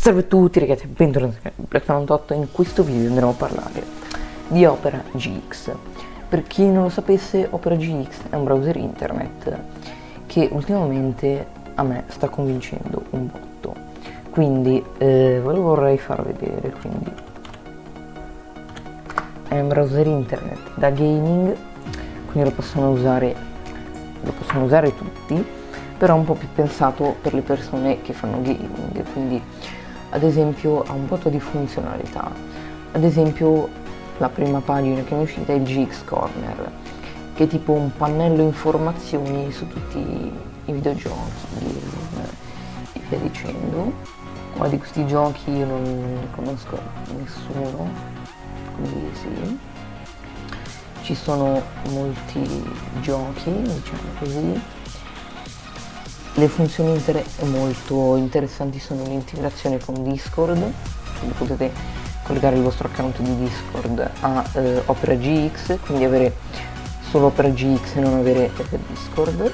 Salve a tutti ragazzi, bentornati su Black98. In questo video andremo a parlare di Opera GX. Per chi non lo sapesse, Opera GX è un browser internet che ultimamente a me sta convincendo un botto. Quindi ve lo vorrei far vedere. Quindi è un browser internet da gaming, quindi lo possono usare tutti, però è un po' più pensato per le persone che fanno gaming. Quindi ad esempio ha un botto di funzionalità. Ad esempio la prima pagina che mi è uscita è il GX Corner, che è tipo un pannello informazioni su tutti i videogiochi e via dicendo. Ma di questi giochi io non ne conosco nessuno, quindi sì, ci sono molti giochi, diciamo così. Le funzioni molto interessanti sono l'integrazione con Discord, quindi potete collegare il vostro account di Discord a Opera GX, quindi avere solo Opera GX e non avere Discord.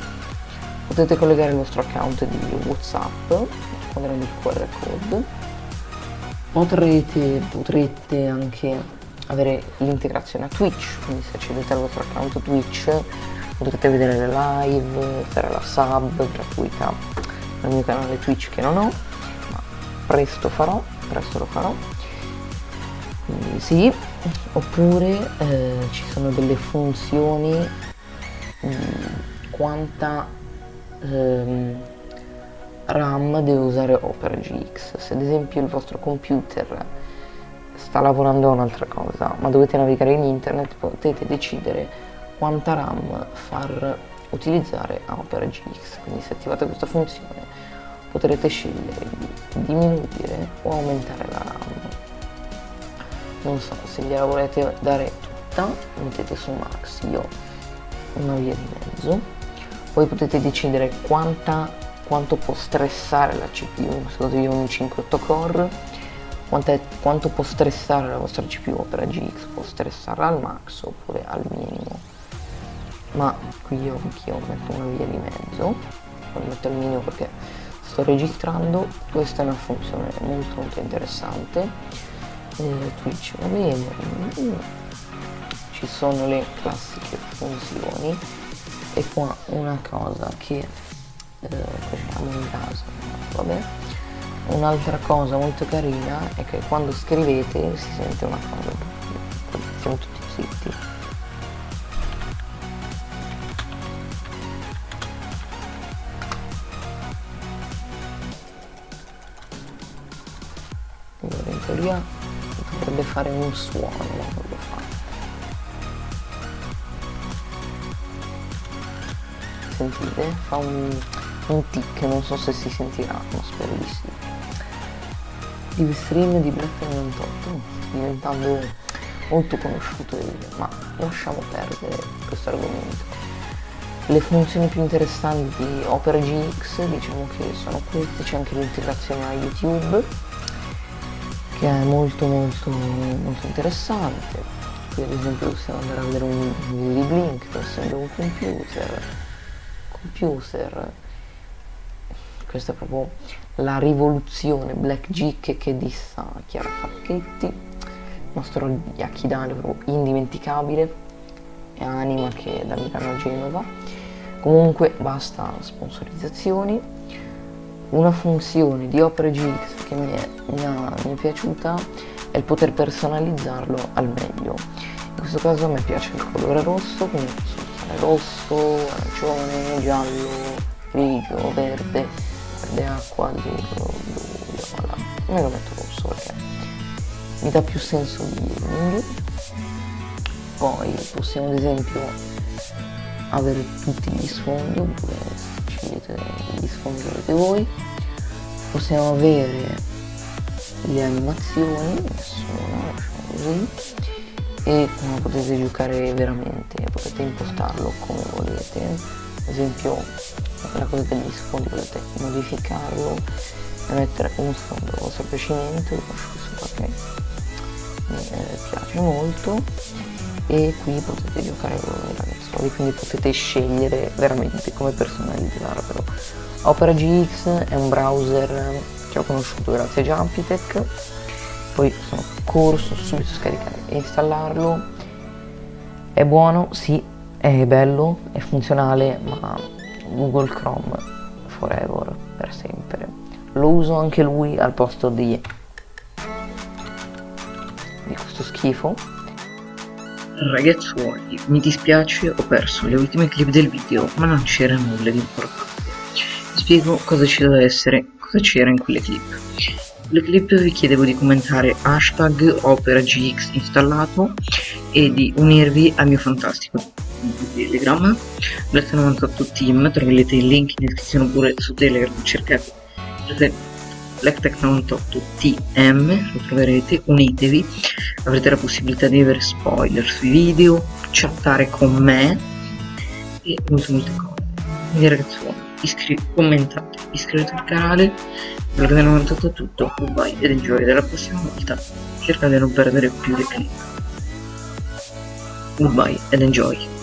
Potete collegare il vostro account di WhatsApp, rispondendo il QR code. Potrete anche avere l'integrazione a Twitch, quindi se accedete al vostro account Twitch potrete vedere le live, fare la sub gratuita nel mio canale Twitch che non ho, ma presto lo farò. Quindi sì, oppure ci sono delle funzioni quanta RAM deve usare Opera GX. Se ad esempio il vostro computer sta lavorando a un'altra cosa, ma dovete navigare in internet, potete decidere quanta RAM far utilizzare a Opera GX. Quindi se attivate questa funzione potrete scegliere di diminuire o aumentare la RAM. Non so, se gliela volete dare tutta mettete su Max, io una via di mezzo. Poi potete decidere quanto può stressare la CPU, in questo caso io ho un i5 8 core, quanto può stressare la vostra CPU Opera GX, può stressarla al max oppure al minimo. Ma qui io anch'io metto una via di mezzo, poi metto il minimo perché sto registrando. Questa è una funzione molto interessante. Twitch va bene, ci sono le classiche funzioni, e qua una cosa che facciamo in casa, vabbè. Un'altra cosa molto carina è che quando scrivete si sente una cosa, siamo tutti zitti. Allora, in teoria dovrebbe fare un suono, non lo fa. Sentite? Fa un tic, non so se si sentirà, ma spero di sì. Live stream di Black98 sta diventando molto conosciuto, ma lasciamo perdere questo argomento. Le funzioni più interessanti di Opera GX diciamo che sono queste. C'è anche l'integrazione a YouTube, che è molto interessante. Qui ad esempio possiamo andare a vedere un video di Blink, essendo un computer. Questa è proprio la rivoluzione Black Geek che dissa Chiara Facchetti, il nostro Yakidane proprio indimenticabile, e Anima che è da Milano a Genova. Comunque basta sponsorizzazioni. Una funzione di Opera GX che mi è piaciuta è il poter personalizzarlo al meglio. In questo caso a me piace il colore rosso, quindi posso usare rosso, arancione, giallo, grigio, verde acqua, azzurro, blu, viola. Me lo metto rosso perché mi dà più senso di gaming. Poi possiamo ad esempio avere tutti gli sfondi, oppure scegliete gli sfondi che volete voi. Possiamo avere le animazioni, nessuna, lasciamo così, e potete giocare veramente, potete impostarlo come volete. Ad esempio la cosa degli sfondi potete modificarlo e mettere un sfondo al vostro piacimento. Io faccio questo qua che mi piace molto, e qui potete giocare con i ragazzoli, quindi potete scegliere veramente come personalizzarvelo. Opera GX è un browser che ho conosciuto grazie a Jumpitech, poi sono corso subito a scaricare e installarlo. È buono, sì, è bello, è funzionale, ma Google Chrome forever, per sempre. Lo uso anche lui al posto di questo schifo. Ragazzuoli, mi dispiace, ho perso le ultime clip del video, ma non c'era nulla di importante. Vi spiego cosa ci deve essere, cosa c'era in quelle clip. Le clip vi chiedevo di commentare hashtag OperaGX installato e di unirvi al mio fantastico Telegram, Black98 Team, troverete il link in descrizione oppure su Telegram, cercate Black98 TM, lo troverete, unitevi, avrete la possibilità di avere spoiler sui video, chattare con me e molte cose. Quindi ragazzi, commentate, iscrivetevi al canale, Black98 è tutto, goodbye ed enjoy, dalla prossima volta cercate di non perdere più le clip. Goodbye ed enjoy.